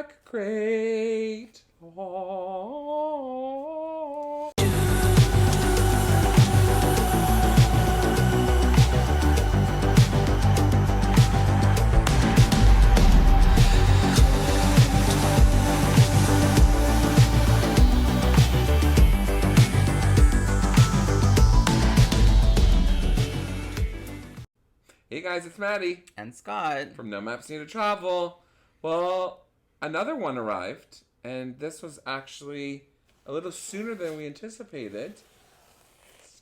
SnackCrate. Oh. Hey guys, it's Maddie. And Scott. From No Maps Need to Travel. Well, another one arrived, and this was actually a little sooner than we anticipated.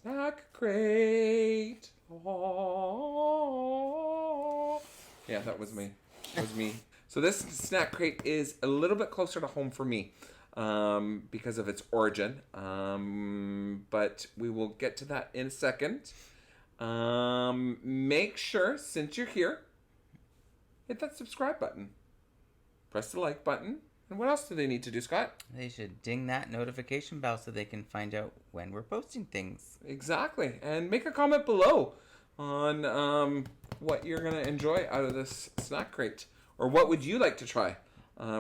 SnackCrate. Oh. Yeah, that was me. That was me. So this SnackCrate is a little bit closer to home for me because of its origin. But we will get to that in a second. Make sure, since you're here, hit that subscribe button. Press the like button. And what else do they need to do, Scott? They should ding that notification bell so they can find out when we're posting things. Exactly. And make a comment below on what you're going to enjoy out of this SnackCrate. Or what would you like to try?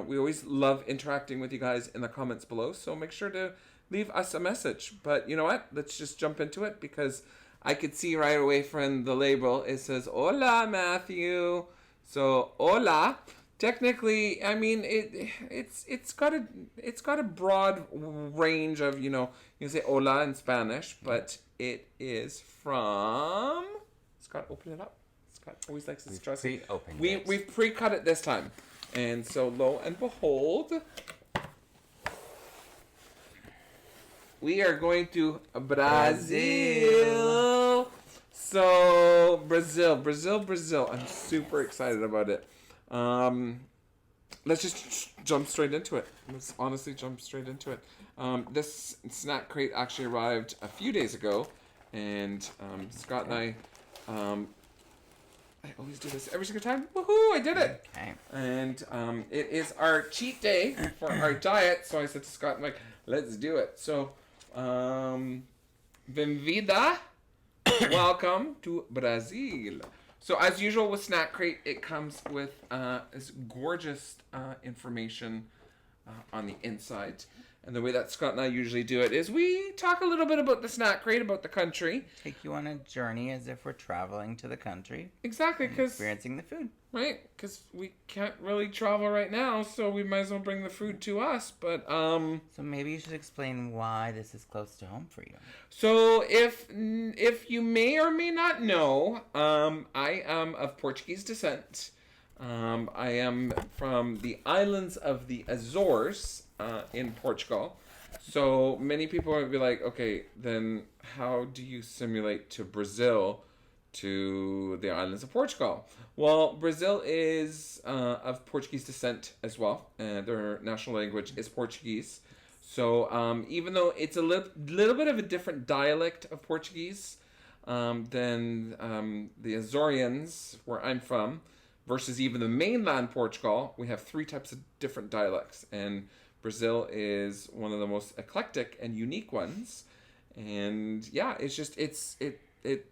We always love interacting with you guys in the comments below. So make sure to leave us a message. But you know what? Let's just jump into it because I could see right away from the label, it says, Hola, Matthew. So, hola. Technically, I mean, it's got a broad range of, you can say hola in Spanish, but it is from, Scott, open it up. Scott always likes to stress it. We've pre-cut it this time. And so, lo and behold, we are going to Brazil. So, Brazil. I'm super excited about it. Let's just jump straight into it. Let's honestly jump straight into it. This SnackCrate actually arrived a few days ago. And Scott and I always do this every single time. Woohoo, I did it. Okay. And it is our cheat day for our diet. So I said to Scott, I'm like, let's do it. So, Bem-vinda. Welcome to Brazil. So as usual with SnackCrate, it comes with this gorgeous information on the inside. And the way that Scott and I usually do it is we talk a little bit about the SnackCrate, about the country. Take you on a journey as if we're traveling to the country. Exactly, because experiencing the food. Right, because we can't really travel right now, so we might as well bring the food to us. But so maybe you should explain why this is close to home for you. So if you may or may not know, I am of Portuguese descent. I am from the islands of the Azores in Portugal. So many people would be like, okay, then how do you simulate to Brazil, to the islands of Portugal? Well, Brazil is of Portuguese descent as well, and their national language is Portuguese. So even though it's a little bit of a different dialect of Portuguese than the Azorians, where I'm from, versus even the mainland Portugal, we have 3 types of different dialects, and Brazil is one of the most eclectic and unique ones. And yeah, it's just it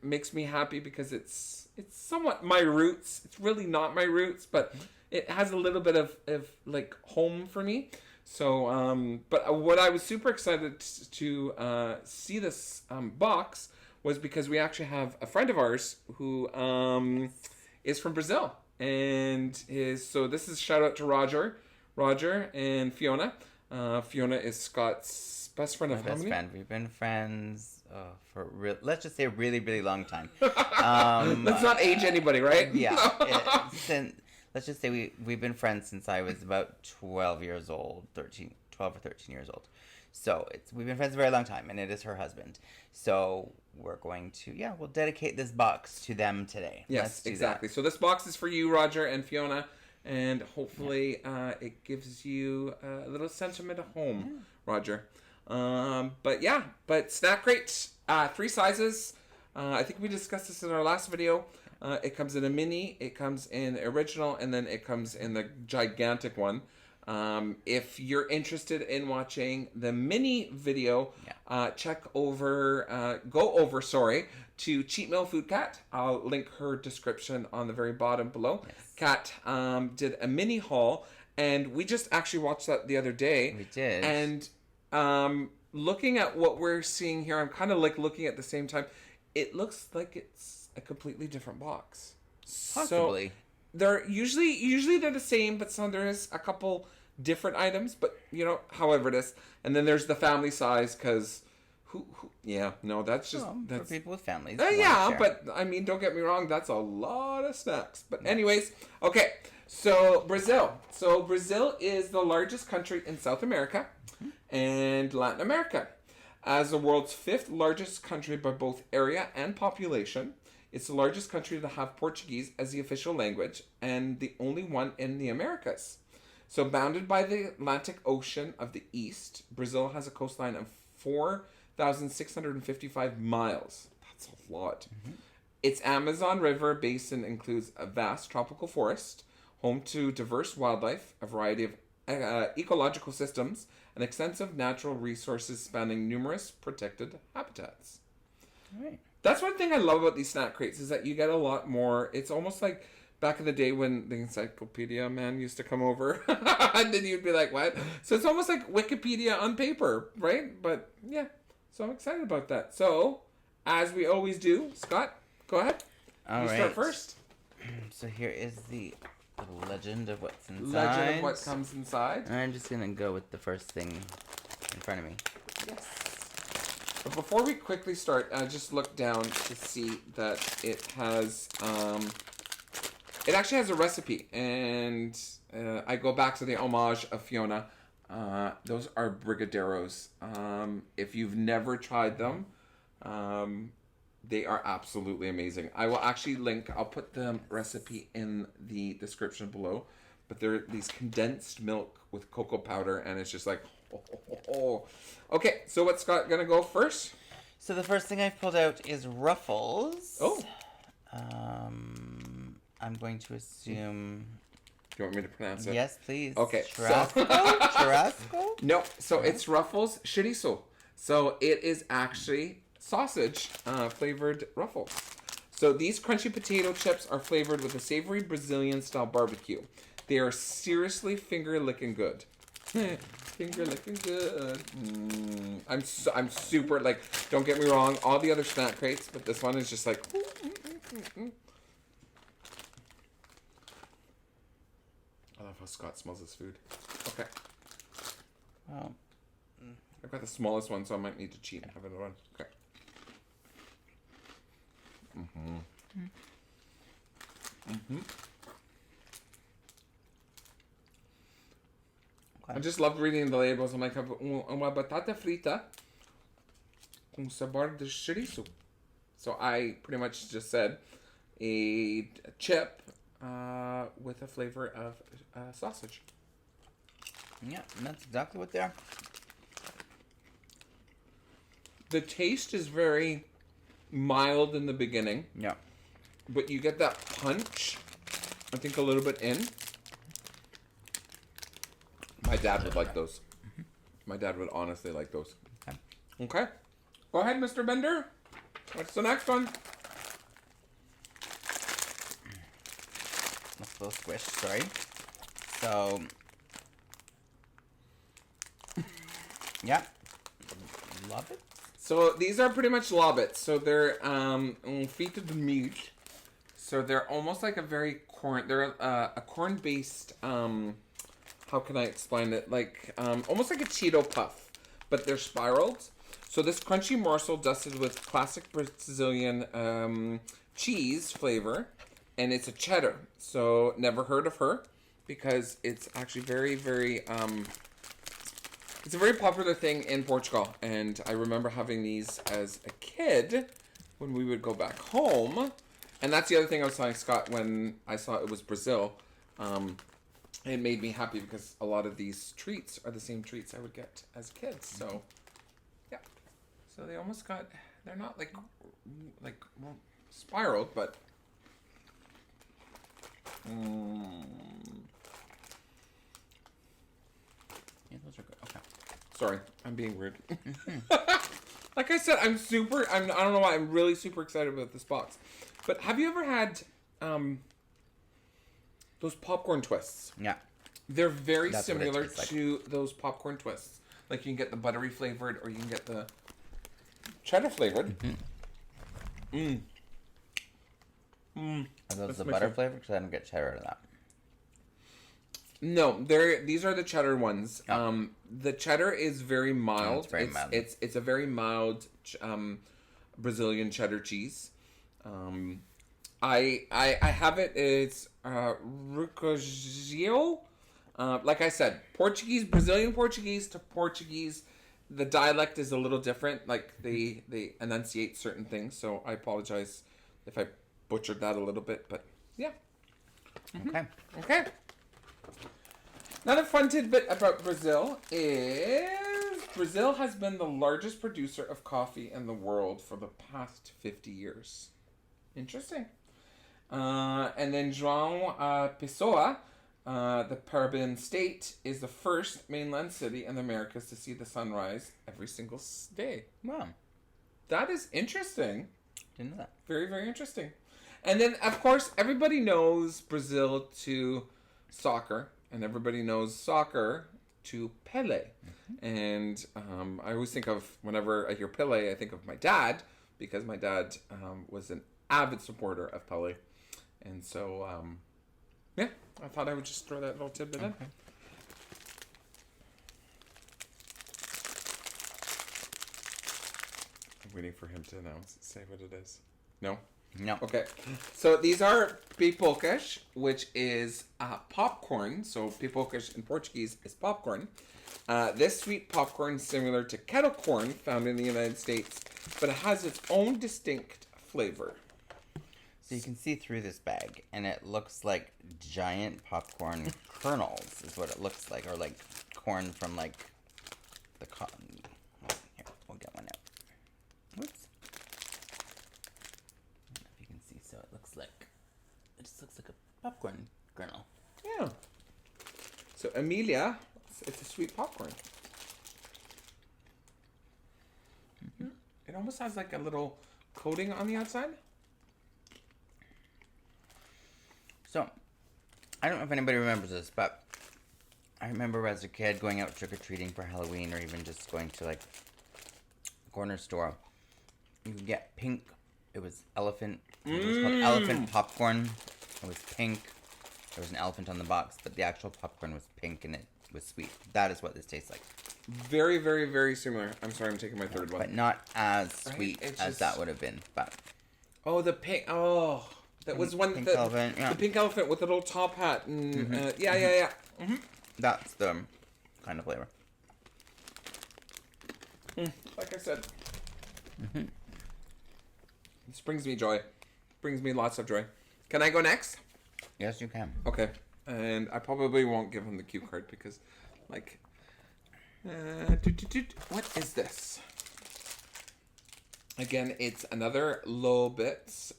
makes me happy because it's somewhat my roots. It's really not my roots, but it has a little bit of like home for me. So, but what I was super excited to see this box was because we actually have a friend of ours who is from Brazil, and so this is shout out to Roger and Fiona. Fiona is Scott's best friend of how many? Friend. We've been friends for let's just say a really, really long time. Let's not age anybody, right? Yeah. Let's just say we've been friends since I was about 12 or 13 years old. So we've been friends a very long time, and it is her husband. So we're going to, we'll dedicate this box to them today. Yes, exactly. So this box is for you, Roger and Fiona, and hopefully it gives you a little sentiment of home, Roger. But SnackCrate, 3 sizes. I think we discussed this in our last video. It comes in a mini, it comes in the original, and then it comes in the gigantic one. If you're interested in watching the mini video, go over to Cheat Meal Food Cat. I'll link her description on the very bottom below. Yes. Cat did a mini haul, And we just actually watched that the other day. We did. And looking at what we're seeing here, I'm kind of like looking at the same time. It looks like it's a completely different box. Possibly. So they're usually they're the same, but there is a couple different items. But however it is, and then there's the family size because that's just for people with families. but I mean, don't get me wrong, that's a lot of snacks. But anyways, okay. So Brazil. So Brazil is the largest country in South America and Latin America. As the world's 5th largest country by both area and population, it's the largest country to have Portuguese as the official language and the only one in the Americas. So bounded by the Atlantic Ocean of the East, Brazil has a coastline of 4,655 miles. That's a lot. Its Amazon River basin includes a vast tropical forest, home to diverse wildlife, a variety of ecological systems, and extensive natural resources spanning numerous protected habitats. All right. That's one thing I love about these snack crates is that you get a lot more. It's almost like back in the day when the encyclopedia man used to come over and then you'd be like, what? So it's almost like Wikipedia on paper, right? But yeah, so I'm excited about that. So as we always do, Scott, go ahead. All right. Start first. So here is the legend of what's inside. Legend of what comes inside. I'm just going to go with the first thing in front of me. Yes. But before we quickly start, I just looked down to see that it has, it actually has a recipe. And I go back to the homage of Fiona. Those are brigadeiros. If you've never tried them, they are absolutely amazing. I will actually I'll put the recipe in the description below. But they're these condensed milk with cocoa powder, and it's just like, oh. Okay, so what's Scott gonna go first? So the first thing I've pulled out is Ruffles. Oh. I'm going to assume... Do you want me to pronounce it? Yes, please. Okay. Churrasco? Churrasco? No, so it's Ruffles chorizo. So it is actually sausage flavored Ruffles. So these crunchy potato chips are flavored with a savory Brazilian style barbecue. They are seriously finger licking good. Finger licking good. I'm super, like, don't get me wrong, all the other snack crates, but this one is just like, I love how Scott smells his food. Okay. Oh. I've got the smallest one, so I might need to cheat and have another one. Okay. I just love reading the labels. I'm like, uma batata frita com sabor de chouriço. So I pretty much just said a chip with a flavor of sausage. Yeah, and that's exactly what they are. The taste is very mild in the beginning. Yeah. But you get that punch, I think, a little bit in. My dad would like those. My dad would honestly like those. Okay. Go ahead, Mr. Bender. What's the next one? That's a little squish, sorry. So... yeah. Love it. So these are pretty much lobbits. So they're feet of the meat. So they're almost like a very corn. They're a corn-based. How can I explain it? Like almost like a Cheeto puff, but they're spiraled. So this crunchy morsel dusted with classic Brazilian cheese flavor, and it's a cheddar. So never heard of her, because it's actually very, very. It's a very popular thing in Portugal, and I remember having these as a kid when we would go back home. And that's the other thing I was telling Scott when I saw it was Brazil. It made me happy because a lot of these treats are the same treats I would get as kids. So, yeah. So they almost got, they're not like spiraled, but... Yeah, those are good. Okay. Sorry, I'm being weird. Like I said, I don't know why, I'm really super excited about this box. But have you ever had those popcorn twists? Yeah. They're very That's what it similar tastes like. to those popcorn twists. Like you can get the buttery flavored or you can get the cheddar flavored. Are those That's the my butter favorite. flavor? Because I don't get cheddar out of that. No, these are the cheddar ones. Oh. The cheddar is very mild. it's very mild. It's a very mild Brazilian cheddar cheese. I have it. It's requeijão. Like I said, Brazilian Portuguese to Portuguese, the dialect is a little different. Like they enunciate certain things. So I apologize if I butchered that a little bit. But yeah. Okay. Another fun tidbit about Brazil is Brazil has been the largest producer of coffee in the world for the past 50 years. Interesting. And then João Pessoa, the Paraguayan state, is the first mainland city in the Americas to see the sunrise every single day. Wow. That is interesting. Didn't know that. Very, very interesting. And then, of course, everybody knows Brazil to soccer, and everybody knows soccer to Pele. And I always think of, whenever I hear Pele, I think of my dad, because my dad was an avid supporter of Pele. And so, yeah, I thought I would just throw that little tidbit in. I'm waiting for him to say what it is. No? No. Okay, so these are pipocas, which is popcorn. So pipocas in Portuguese is popcorn. This sweet popcorn, similar to kettle corn found in the United States, but it has its own distinct flavor. So you can see through this bag, and it looks like giant popcorn kernels is what it looks like, or like corn from like the cotton. Oh, here, we'll get one out. Whoops. I don't know if you can see, so it just looks like a popcorn kernel. Yeah. So Amelia, it's a sweet popcorn. It almost has like a little coating on the outside. So, I don't know if anybody remembers this, but I remember as a kid going out trick-or-treating for Halloween, or even just going to like a corner store. You could get pink. It was elephant. It was called elephant popcorn. It was pink. There was an elephant on the box, but the actual popcorn was pink and it was sweet. That is what this tastes like. Very, very, very similar. I'm sorry, I'm taking my third one. But not as sweet It's as just- that would have been. But Oh, the pink. Oh, that was one. Pink the, elephant, yeah. the pink elephant with the little top hat. And, yeah. that's the kind of flavor. Like I said, this brings me joy. Brings me lots of joy. Can I go next? Yes, you can. Okay. And I probably won't give him the cue card because, like, what is this? Again, it's another Low Bits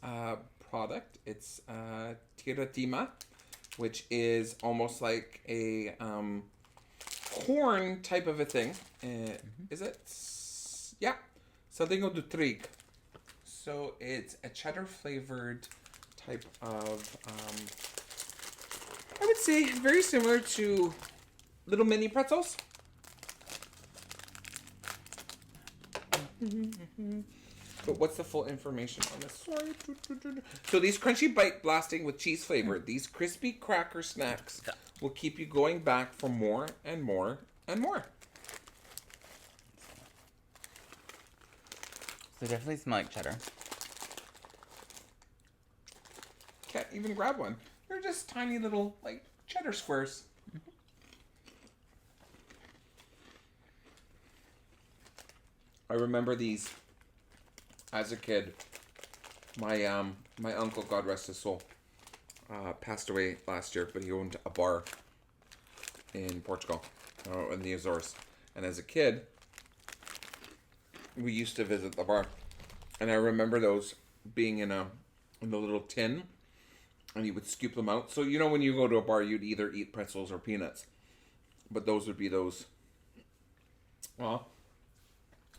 product. It's Tiratima, which is almost like a corn type of a thing. Is it? Yeah. Sardinha do trigo. So it's a cheddar flavored type of, I would say, very similar to little mini pretzels. But what's the full information on this? Sorry. So these crunchy bite blasting with cheese flavor, these crispy cracker snacks will keep you going back for more and more and more. They definitely smell like cheddar. Can't even grab one. They're just tiny little, like, cheddar squares. I remember these as a kid. My my uncle, God rest his soul, passed away last year, but he owned a bar in Portugal, in the Azores. And as a kid, we used to visit the bar, and I remember those being in the little tin, and you would scoop them out. So you know when you go to a bar, you'd either eat pretzels or peanuts, but those would be those. Well,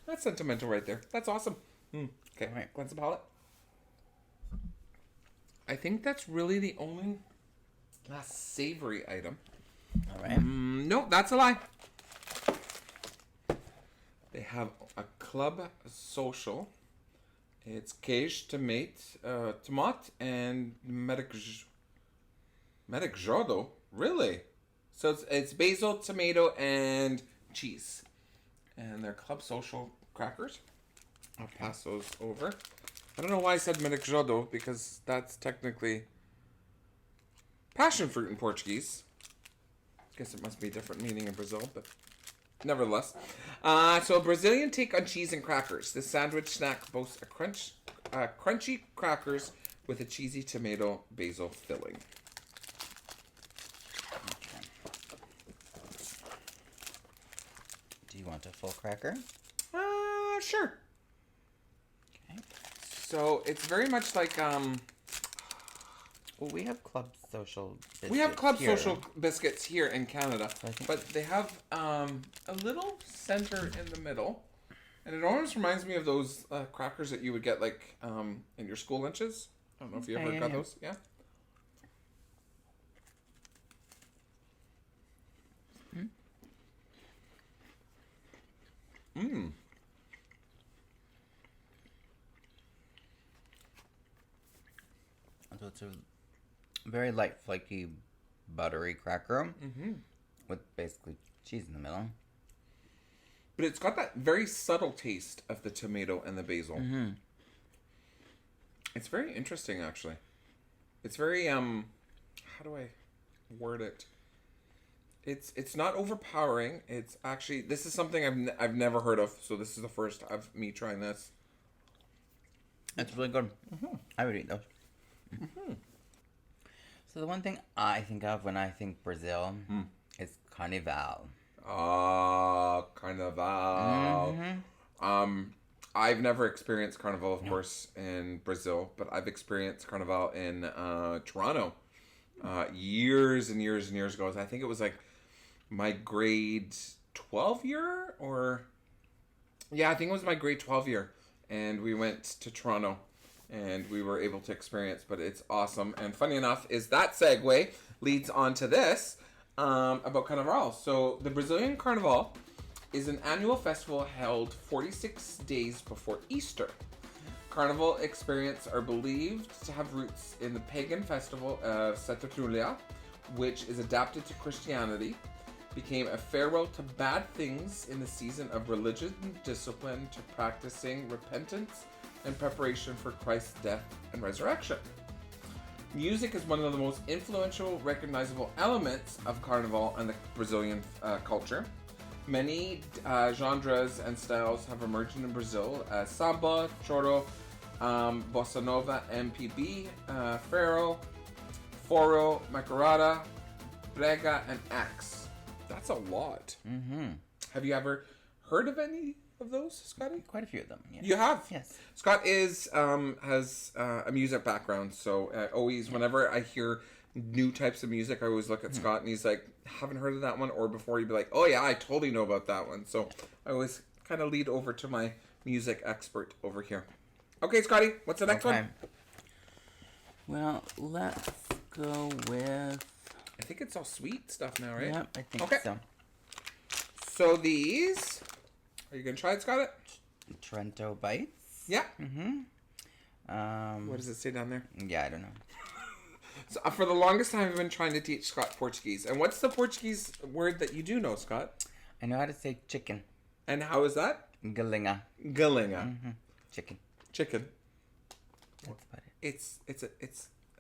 that's sentimental right there. That's awesome. Okay, All right. cleanse the palate. I think that's really the only last savory item. All right. No, that's a lie. They have a club social. It's quiche, tomato, and mericjodo. Really? So it's basil, tomato, and cheese. And they're club social crackers. I'll pass those over. I don't know why I said mericjodo, because that's technically passion fruit in Portuguese. Guess it must be a different meaning in Brazil, but nevertheless. So a Brazilian take on cheese and crackers. This sandwich snack boasts crunchy crackers with a cheesy tomato basil filling. Okay. Do you want a full cracker? Sure. Okay. So it's very much like Well, we have club social biscuits. we have club here. social biscuits here in Canada, I think- but they have a little center in the middle, and it almost reminds me of those crackers that you would get like in your school lunches. I don't know if you ever got those. Yeah. Mmm. So it's a very light, flaky, buttery cracker with basically cheese in the middle. But it's got that very subtle taste of the tomato and the basil. It's very interesting, actually. It's very how do I word it? It's not overpowering. It's actually, this is something I've never heard of. So this is the first of me trying this. It's really good. I would eat those. So the one thing I think of when I think Brazil is Carnival. Carnival. I've never experienced Carnival, of course, in Brazil, but I've experienced Carnival in Toronto years and years and years ago. I think it was like my grade 12 year, or yeah, I think it was my grade 12 year, and we went to Toronto and we were able to experience, but it's awesome. And funny enough is that segue leads on to this about Carnival. So the Brazilian Carnival is an annual festival held 46 days before Easter. Carnival experience are believed to have roots in the pagan festival of Saturnalia, which is adapted to Christianity, became a farewell to bad things in the season of religion discipline to practicing repentance and preparation for Christ's death and resurrection. Music is one of the most influential, recognizable elements of Carnival and the Brazilian culture. Many genres and styles have emerged in Brazil as samba, choro, bossa nova, MPB, foro, macarada, brega, and axe. That's a lot. Have you ever heard of any of those, Scotty? Quite a few of them. Yes. You have? Yes. Scott has a music background, so always whenever I hear new types of music, I always look at Scott and he's like, haven't heard of that one, or before he'd be like, oh yeah, I totally know about that one. So I always kind of lead over to my music expert over here. Okay, Scotty, what's the next one? Well, let's go with... I think it's all sweet stuff now, right? Yep, I think so. So these, are you gonna try it, Scott? Torento bites. Yeah. What What does it say down there? Yeah, I don't know. So for the longest time, I've been trying to teach Scott Portuguese. And what's the Portuguese word that you do know, Scott? I know how to say chicken. And how is that? Galinha. Galinha. Chicken. Chicken. That's about it. It's a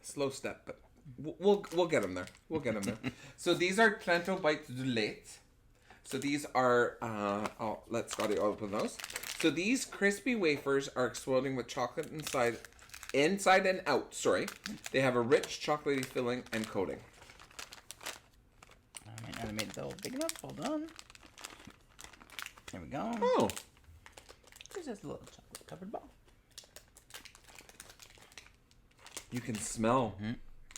slow step, but we'll get them there. We'll get them there. So these are Torento bites de leite. So these are I'll let Scotty open those. So these crispy wafers are exploding with chocolate inside and out. Sorry, they have a rich chocolatey filling and coating. I might not have made it all big enough. Hold on. There we go. Oh, There's just a little chocolate covered ball. you can smell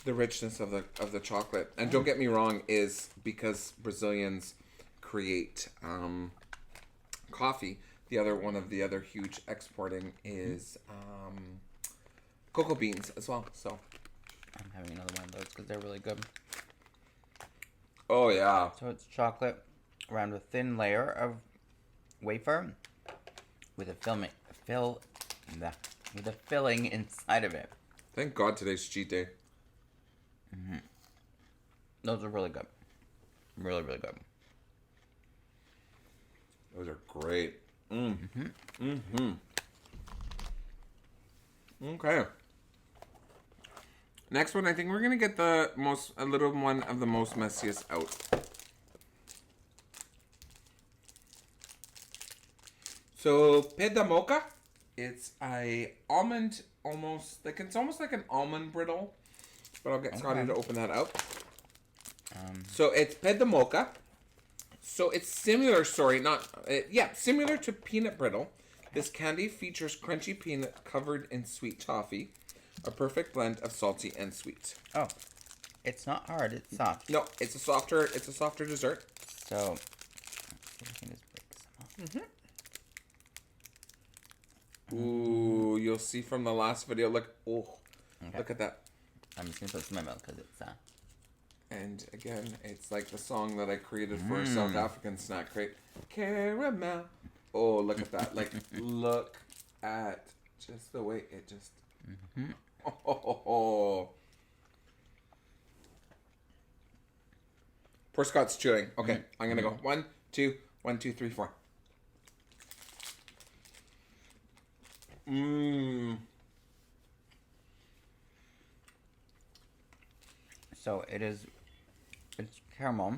the richness of the chocolate. And don't get me wrong, is because Brazilians create coffee. One of the other huge exporting is cocoa beans as well. So I'm having another one of those because they're really good. Oh, yeah. So it's chocolate around a thin layer of wafer with a filling inside of it. Thank God today's cheat day. Those are really good. Really, really good. Those are great. Okay. Next one, I think we're going to get a little one of the most messiest out. So, Peda Mocha. It's a almond, it's almost like an almond brittle. But I'll get Scotty to open that up. So it's Peda Mocha. So it's similar, similar to peanut brittle. This candy features crunchy peanut covered in sweet toffee. A perfect blend of salty and sweet. Oh, it's not hard, it's soft. No, it's a softer dessert. So, we can just break some off. Ooh, you'll see from the last video. Look at that. I'm just gonna put some in my mouth because it's And again, it's like the song that I created for a South African SnackCrate. Caramel. Oh, look at that. Like, look at just the way it just... Oh. Poor Scott's chewing. Okay, I'm going to go. 1, 2, 1, 2, 3, 4. So it's caramel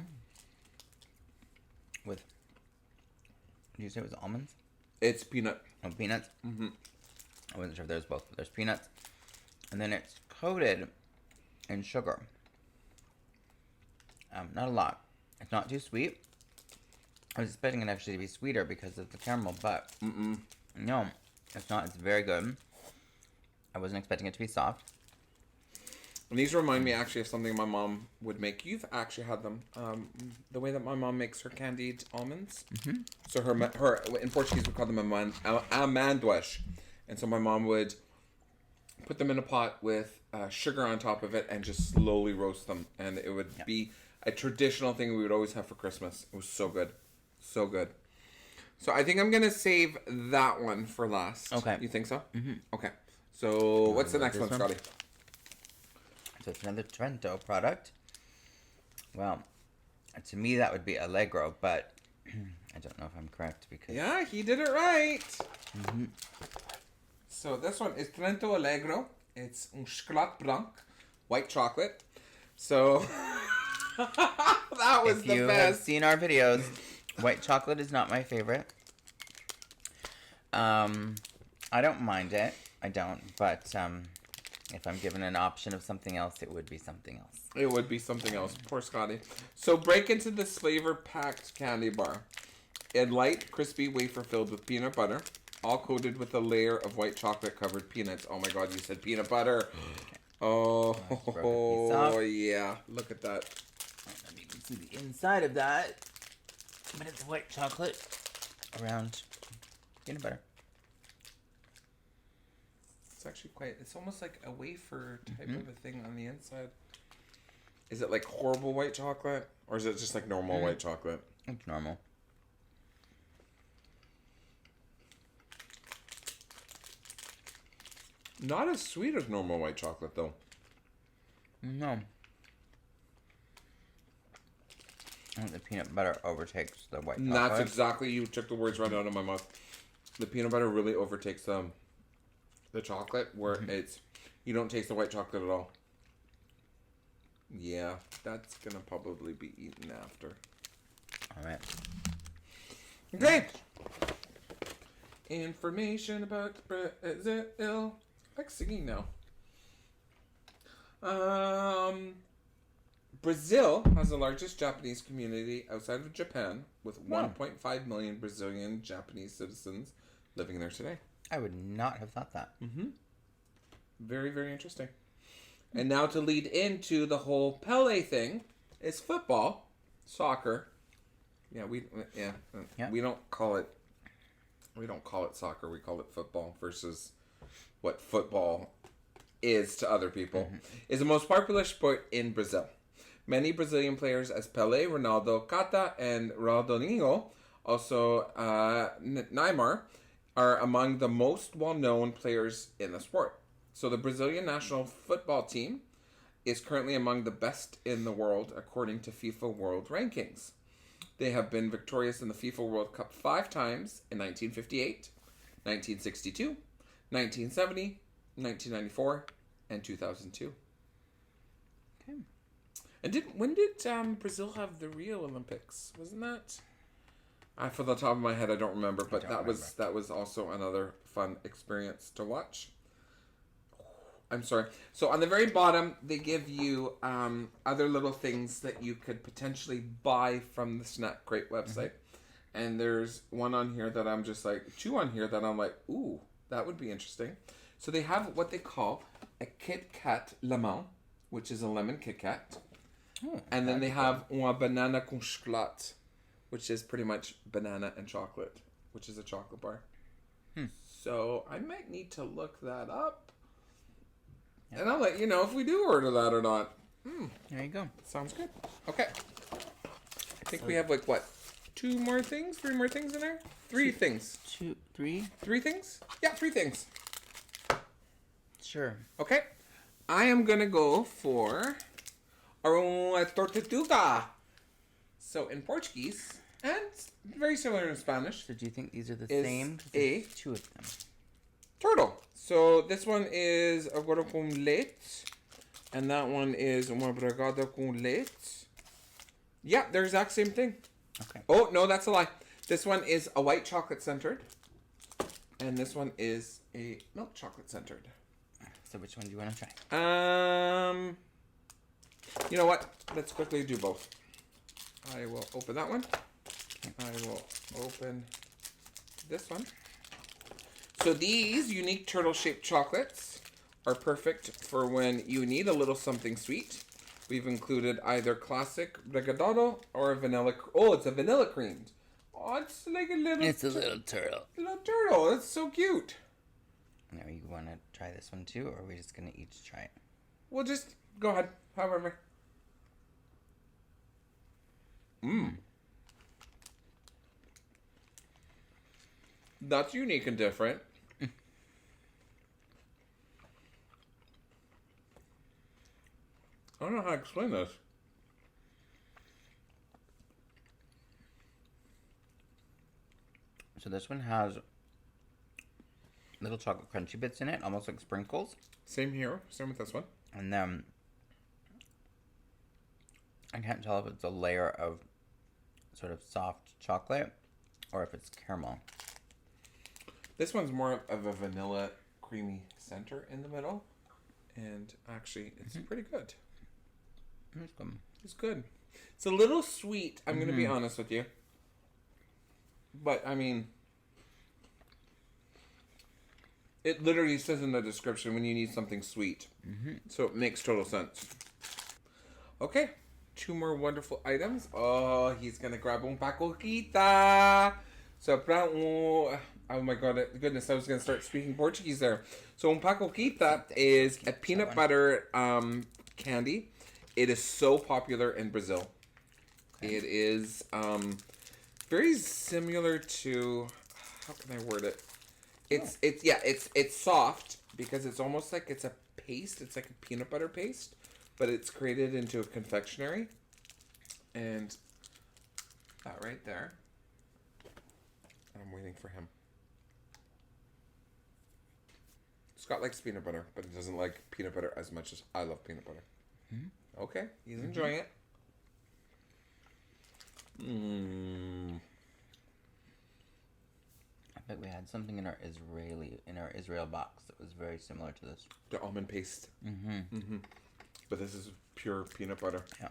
with, did you say it was almonds? It's peanut. Oh, peanuts? I wasn't sure if there's both. There's peanuts. And then it's coated in sugar. Not a lot. It's not too sweet. I was expecting it actually to be sweeter because of the caramel, but no, it's not. It's very good. I wasn't expecting it to be soft. And these remind me actually of something my mom would make. You've actually had them. The way that my mom makes her candied almonds. So her in Portuguese we call them amêndoas. And so my mom would put them in a pot with sugar on top of it and just slowly roast them. And it would be a traditional thing we would always have for Christmas. It was so good. So good. So I think I'm going to save that one for last. Okay. You think so? Okay. So what's the next one, Scotty? So it's another Torento product. Well, to me that would be Allegro, but I don't know if I'm correct because... Yeah, he did it right. So this one is Torento Allegro. It's un chocolate blanc, white chocolate. So that was if the you best. have seen our videos, white chocolate is not my favorite. I don't mind it. I don't, but if I'm given an option of something else, it would be something else. It would be something else. Poor Scotty. So break into this flavor-packed candy bar. A light, crispy wafer filled with peanut butter, all coated with a layer of white chocolate-covered peanuts. Oh my God, you said peanut butter. Oh, yeah. Look at that. Let me see the inside of that. But it's white chocolate around peanut butter. It's actually it's almost like a wafer type of a thing on the inside. Is it like horrible white chocolate? Or is it just like normal white chocolate? It's normal. Not as sweet as normal white chocolate, though. No. I think the peanut butter overtakes the white chocolate. That's exactly, you took the words right out of my mouth. The peanut butter really overtakes the chocolate, where you don't taste the white chocolate at all. Yeah, that's gonna probably be eaten after. All right. Okay. Information about Brazil. I like singing now. Brazil has the largest Japanese community outside of Japan, with 1.5 million Brazilian Japanese citizens living there today. I would not have thought that. Very, very interesting. And now to lead into the whole Pele thing is football, soccer. Yeah, we don't call it soccer. We call it football versus what football is to other people. Is the most popular sport in Brazil. Many Brazilian players as Pele, Ronaldo, Kata, and Ronaldinho, also Neymar, are among the most well-known players in the sport. So the Brazilian national football team is currently among the best in the world according to FIFA World Rankings. They have been victorious in the FIFA World Cup 5 times in 1958, 1962, 1970, 1994, and 2002. Okay. And when did Brazil have the Rio Olympics? Wasn't that? For the top of my head, I don't remember, but that was also another fun experience to watch. I'm sorry. So on the very bottom, they give you other little things that you could potentially buy from the SnackCrate website. And there's one on here that I'm just like, two on here that I'm like, ooh, that would be interesting. So they have what they call a Kit Kat lemon, which is a lemon Kit Kat. And then they have uma banana com chocolate, which is pretty much banana and chocolate, which is a chocolate bar. So I might need to look that up. Yep. And I'll let you know if we do order that or not. There you go. Sounds good. Okay. I think we have like what? 3 more things in there? 3 things. 3? 3 things? Yeah, 3 things. Sure. Okay. I am going to go for a tortuga. So in Portuguese, and very similar in Spanish. So do you think these are the same? A 2 of them. Turtle. So this one is agora com leite, and that one is uma brigada com leite. Yeah, they're the exact same thing. Okay. Oh, no, that's a lie. This one is a white chocolate centered, and this one is a milk chocolate centered. So which one do you want to try? You know what? Let's quickly do both. I will open that one. I will open this one. So these unique turtle-shaped chocolates are perfect for when you need a little something sweet. We've included either classic brigadeiro or a vanilla. Oh, it's a vanilla creamed. Oh, it's like a little. It's a little turtle. Little turtle. It's so cute. Now you want to try this one too, or are we just gonna each try it? We'll just go ahead. However. That's unique and different. I don't know how to explain this. So this one has little chocolate crunchy bits in it, almost like sprinkles. Same here. Same with this one. And then I can't tell if it's a layer of sort of soft chocolate or if it's caramel. This one's more of a vanilla creamy center in the middle. And actually, it's pretty good. It's good. It's good. It's a little sweet, I'm going to be honest with you. But, I mean, it literally says in the description when you need something sweet. So it makes total sense. Okay, 2 more wonderful items. Oh, he's going to grab un Paco Quito. So, oh my goodness, I was going to start speaking Portuguese there. So, un Paco Quito is a peanut butter candy. It is so popular in Brazil. Okay. It is very similar to, how can I word it? It's soft because it's almost like it's a paste. It's like a peanut butter paste, but it's created into a confectionery. And that right there. I'm waiting for him. Scott likes peanut butter, but he doesn't like peanut butter as much as I love peanut butter. Okay, he's enjoying it. I bet we had something in our Israel box that was very similar to this. The almond paste. But this is pure peanut butter. Yeah.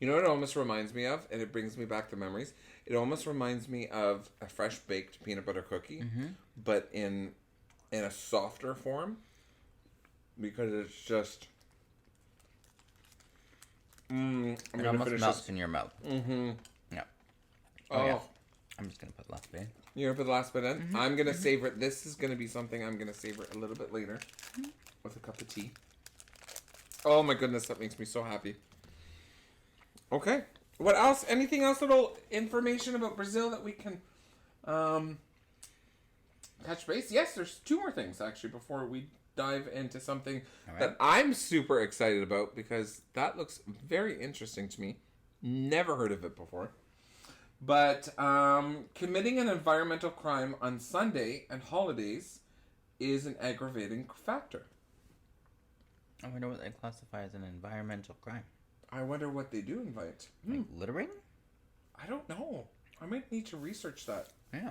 You know what it almost reminds me of, and it brings me back to memories. It almost reminds me of a fresh baked peanut butter cookie, but in a softer form, because it's just. It almost melts in your mouth. Yeah. Oh. Yeah. I'm just gonna put the last bit in. You're gonna put the last bit in? I'm gonna savor it. This is gonna be something I'm gonna savor a little bit later with a cup of tea. Oh my goodness, that makes me so happy. Okay. What else? Anything else? Little information about Brazil that we can touch base? Yes, there's two more things actually before we dive into something that I'm super excited about because that looks very interesting to me. Never heard of it before. But committing an environmental crime on Sunday and holidays is an aggravating factor. I wonder what they classify as an environmental crime. I wonder what they do invite. Like littering? I don't know. I might need to research that. Yeah.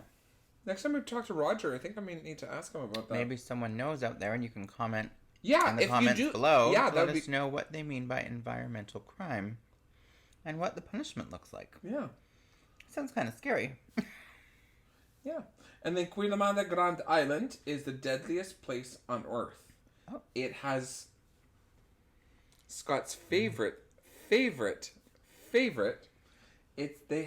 Next time I talk to Roger, I think I might need to ask him about that. Maybe someone knows out there and you can comment in the comments below. Yeah, let us know what they mean by environmental crime and what the punishment looks like. Yeah. Sounds kind of scary. Yeah. And then Quilamanda Grand Island is the deadliest place on Earth. Oh. It has Scott's favorite. They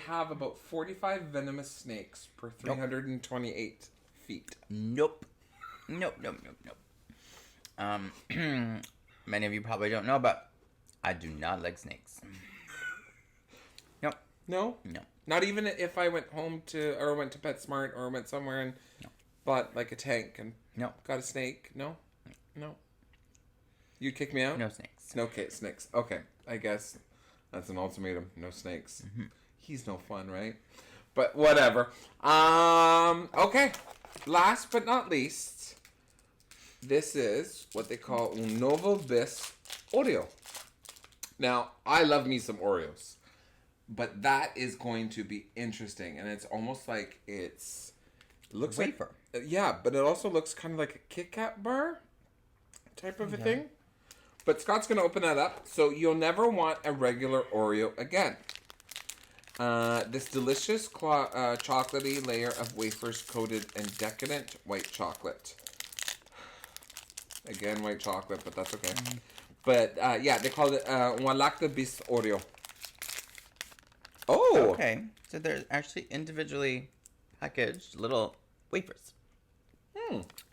have about 45 venomous snakes per 328 feet. Nope. Many of you probably don't know, but I do not like snakes. Nope. No? No. Not even if I went home or went to PetSmart or went somewhere and bought like a tank and got a snake? No? No. You'd kick me out? No snakes. No snakes. Okay. I guess that's an ultimatum. No snakes. Mm-hmm. He's no fun, right? But whatever. Okay. Last but not least, this is what they call un novo bis Oreo. Now, I love me some Oreos. But that is going to be interesting. And it's almost like it looks wafer. Yeah, but it also looks kind of like a Kit Kat bar type of a thing. But Scott's going to open that up. So you'll never want a regular Oreo again. This delicious chocolatey layer of wafers coated in decadent white chocolate. Again, white chocolate, but that's okay. But they call it un Lactobac Oreo. Oh! Okay. So they're actually individually packaged little wafers.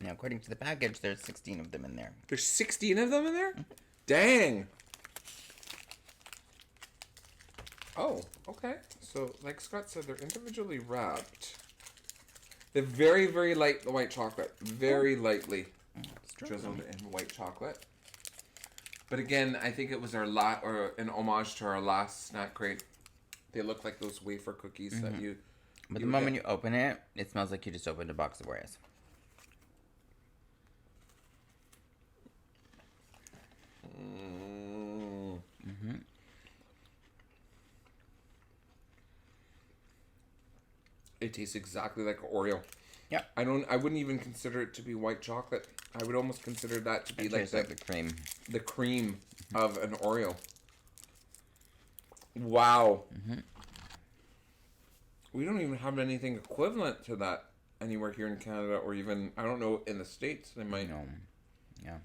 Now, according to the package, there's 16 of them in there. There's 16 of them in there? Dang! Oh, okay. So, like Scott said, they're individually wrapped. They're very, very light white chocolate. Very lightly drizzled in white chocolate. But again, I think it was an homage to our last SnackCrate. They look like those wafer cookies that you... But the moment you open it, it smells like you just opened a box of Oreos. It tastes exactly like an Oreo. Yeah. I wouldn't even consider it to be white chocolate. I would almost consider that to be like the cream. The cream of an Oreo. Wow. We don't even have anything equivalent to that anywhere here in Canada, or even, I don't know, in the States. They might. No. Yeah.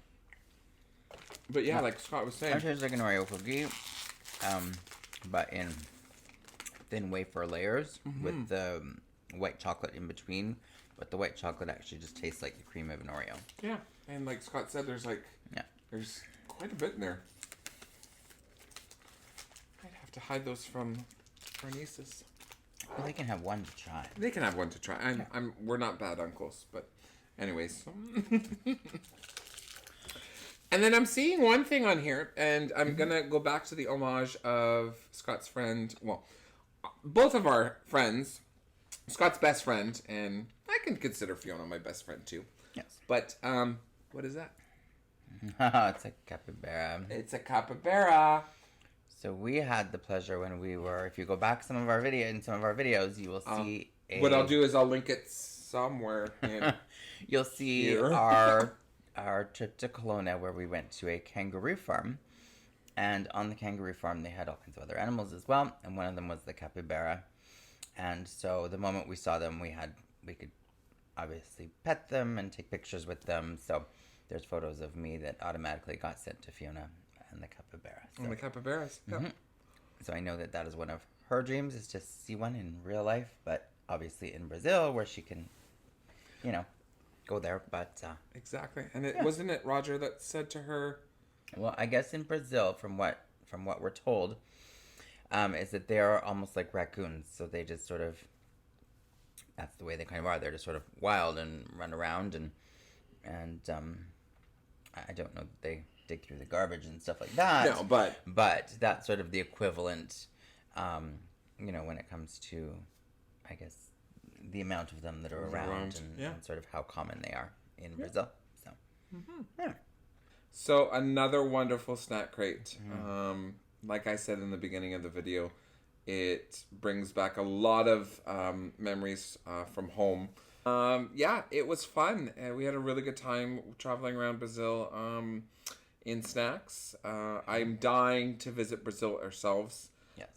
But yeah, like Scott was saying. It tastes like an Oreo cookie, but in thin wafer layers with the white chocolate in between. But the white chocolate actually just tastes like the cream of an Oreo. Yeah. And like Scott said, there's there's quite a bit in there. I'd have to hide those from our nieces. Well, they can have one to try. They can have one to try. We're not bad uncles, but anyways. And then I'm seeing one thing on here, and I'm gonna go back to the homage of Scott's friend. Well, both of our friends. Scott's best friend, and I can consider Fiona my best friend too. Yes. But what is that? It's a capybara. It's a capybara. So we had the pleasure when we were. If you go back some of our videos, you will see. What I'll do is I'll link it somewhere. You'll see here. our trip to Kelowna, where we went to a kangaroo farm, and on the kangaroo farm they had all kinds of other animals as well, and one of them was the capybara. And so the moment we saw them, we could obviously pet them and take pictures with them. So there's photos of me that automatically got sent to Fiona and the capybara. So, the capybaras. Yeah. So I know that is one of her dreams, is to see one in real life, but obviously in Brazil where she can, go there. But exactly. And wasn't it Roger that said to her? Well, I guess in Brazil, from what we're told, is that they are almost like raccoons. So they just sort of, that's the way they kind of are. They're just sort of wild and run around, and I don't know that they dig through the garbage and stuff like that. No, but that's sort of the equivalent, when it comes to, I guess, the amount of them that are around and sort of how common they are in Brazil. So, yeah. So another wonderful snack crate. Like I said in the beginning of the video, it brings back a lot of memories from home. It was fun. We had a really good time traveling around Brazil in snacks. I'm dying to visit Brazil ourselves. Yes.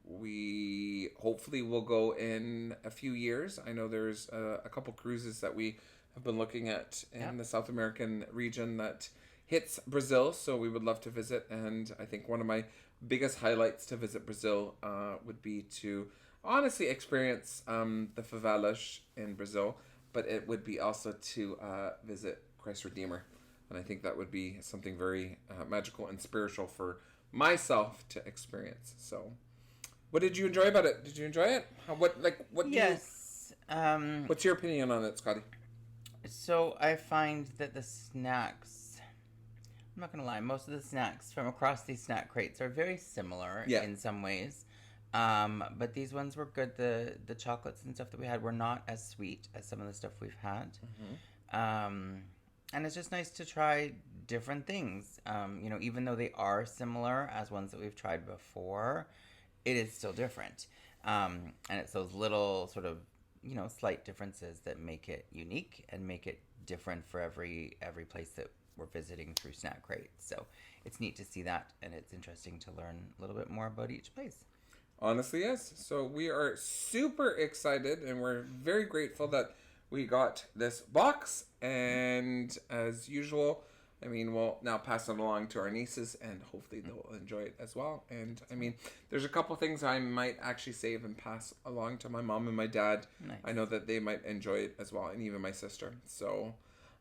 We hopefully will go in a few years. I know there's a couple cruises that we have been looking at in the South American region that hits Brazil, so we would love to visit. And I think one of my biggest highlights to visit Brazil would be to honestly experience the favelas in Brazil, but it would be also to visit Christ Redeemer. And I think that would be something very magical and spiritual for myself to experience. So, what did you enjoy about it? Did you enjoy it? Yes. What's your opinion on it, Scotty? So I find that the snacks, I'm not gonna lie, most of the snacks from across these snack crates are very similar in some ways. But these ones were good. The chocolates and stuff that we had were not as sweet as some of the stuff we've had. And it's just nice to try different things. Even though they are similar as ones that we've tried before, it is still different. And it's those little sort of, slight differences that make it unique and make it different for every place that we're visiting through SnackCrate. So it's neat to see that, and it's interesting to learn a little bit more about each place. Honestly, yes. So we are super excited, and we're very grateful that we got this box. And as usual, we'll now pass it along to our nieces, and hopefully they'll enjoy it as well. And there's a couple things I might actually save and pass along to my mom and my dad. Nice. I know that they might enjoy it as well, and even my sister. So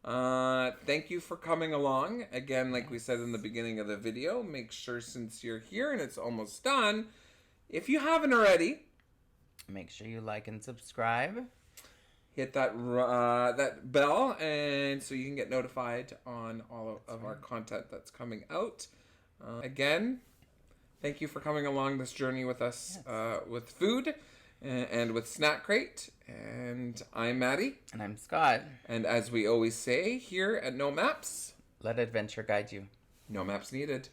thank you for coming along. Again, like we said in the beginning of the video, make sure since you're here and it's almost done, if you haven't already, make sure you like and subscribe. Hit that bell, and so you can get notified on all of our content that's coming out. Again, thank you for coming along this journey with us, with food and with SnackCrate. And I'm Maddie. And I'm Scott. And as we always say here at No Maps, let adventure guide you. No maps needed.